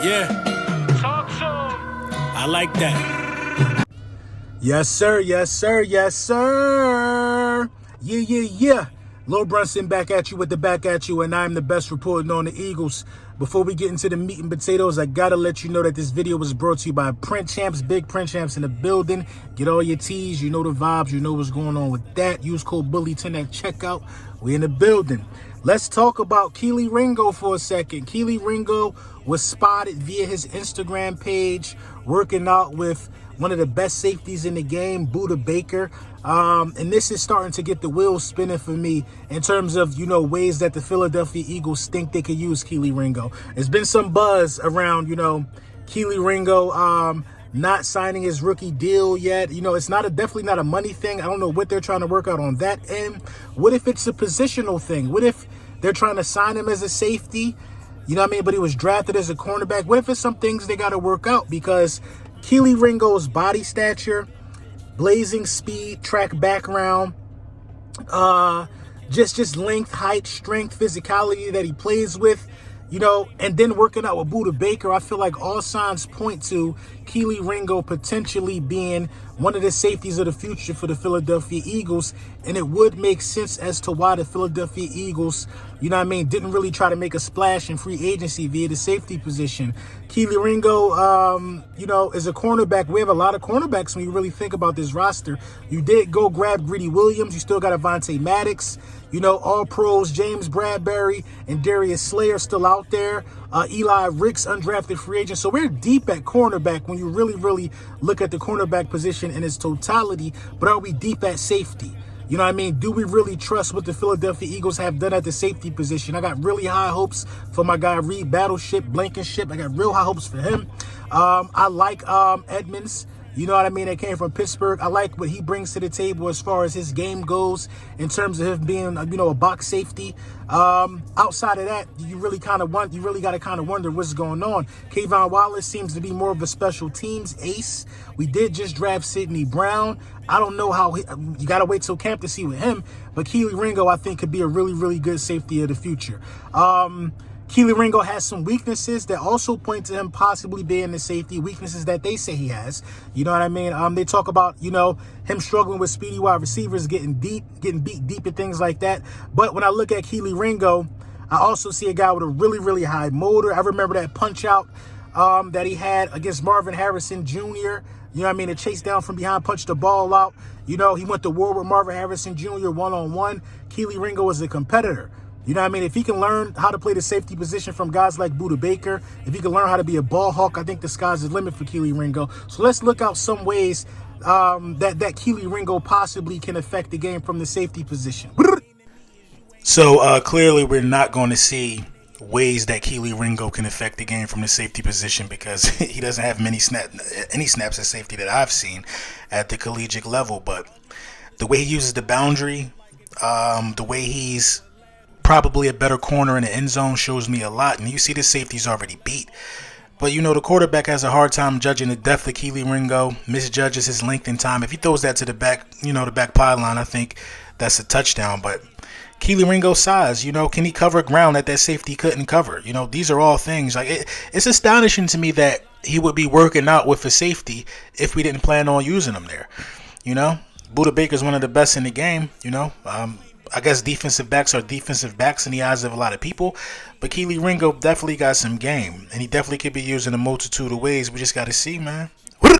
Yeah. Talk to him. I like that. Yes, sir. Yes, sir. Yes, sir. Yeah. Lil Brunson back at you with the back at you, and I'm the best reporting on the Eagles. Before we get into the meat and potatoes, I gotta let you know that this video was brought to you by Print Champs, big Print Champs in the building. Get all your tees, you know the vibes, you know what's going on with that. Use code BUDDAH at checkout. We in the building. Let's talk about Kelee Ringo for a second. Kelee Ringo was spotted via his Instagram page working out with one of the best safeties in the game, BUDDAH Baker. And this is starting to get the wheels spinning for me in terms of, ways that the Philadelphia Eagles think they could use Kelee Ringo. There's been some buzz around, Kelee Ringo not signing his rookie deal yet. It's definitely not a money thing. I don't know what they're trying to work out on that end. What if it's a positional thing? What if they're trying to sign him as a safety? You know what I mean? But he was drafted as a cornerback. What if it's some things they got to work out? Because Kelee Ringo's body stature, blazing speed, track background, just length, height, strength, physicality that he plays with, and then working out with BUDDAH Baker, I feel like all signs point to Kelee Ringo potentially being one of the safeties of the future for the Philadelphia Eagles. And it would make sense as to why the Philadelphia Eagles, didn't really try to make a splash in free agency via the safety position. Kelee Ringo, is a cornerback. We have a lot of cornerbacks when you really think about this roster. You did go grab Greedy Williams. You still got Avonte Maddox. All pros, James Bradbury and Darius Slayer still out there. Eli Ricks, undrafted free agent. So we're deep at cornerback when you really look at the cornerback position in its totality. But are we deep at safety? Do we really trust what the Philadelphia Eagles have done at the safety position? I got really high hopes for my guy Reed Battleship, Blankenship. I got real high hopes for him. I like Edmonds. That came from Pittsburgh. I like what he brings to the table as far as his game goes in terms of him being, a box safety. Outside of that, you really got to kind of wonder what's going on. Kayvon Wallace seems to be more of a special teams ace. We did just draft Sidney Brown. I don't know how you got to wait till camp to see with him, but Kelee Ringo, I think, could be a really good safety of the future. Kelee Ringo has some weaknesses that also point to him possibly being the safety, weaknesses that they say he has. You know what I mean? They talk about, him struggling with speedy wide receivers, getting beat deep and things like that. But when I look at Kelee Ringo, I also see a guy with a really high motor. I remember that punch out that he had against Marvin Harrison Jr. To chase down from behind, punch the ball out. He went to war with Marvin Harrison Jr. one-on-one. Kelee Ringo is a competitor. If he can learn how to play the safety position from guys like BUDDAH Baker, if he can learn how to be a ball hawk, I think the sky's the limit for Kelee Ringo. So let's look out some ways that Kelee Ringo possibly can affect the game from the safety position. So clearly we're not going to see ways that Kelee Ringo can affect the game from the safety position because he doesn't have any snaps at safety that I've seen at the collegiate level. But the way he uses the boundary, the way he's probably a better corner in the end zone shows me a lot. And you see the safety's already beat. But, the quarterback has a hard time judging the depth of Kelee Ringo, misjudges his length and time. If he throws that to the back, the back pylon, I think that's a touchdown. But Kelee Ringo's size, can he cover ground that safety couldn't cover? These are all things. It's astonishing to me that he would be working out with a safety if we didn't plan on using him there. BUDDAH Baker is one of the best in the game, I guess defensive backs are defensive backs in the eyes of a lot of people, but Kelee Ringo definitely got some game, and he definitely could be used in a multitude of ways. We just got to see, man.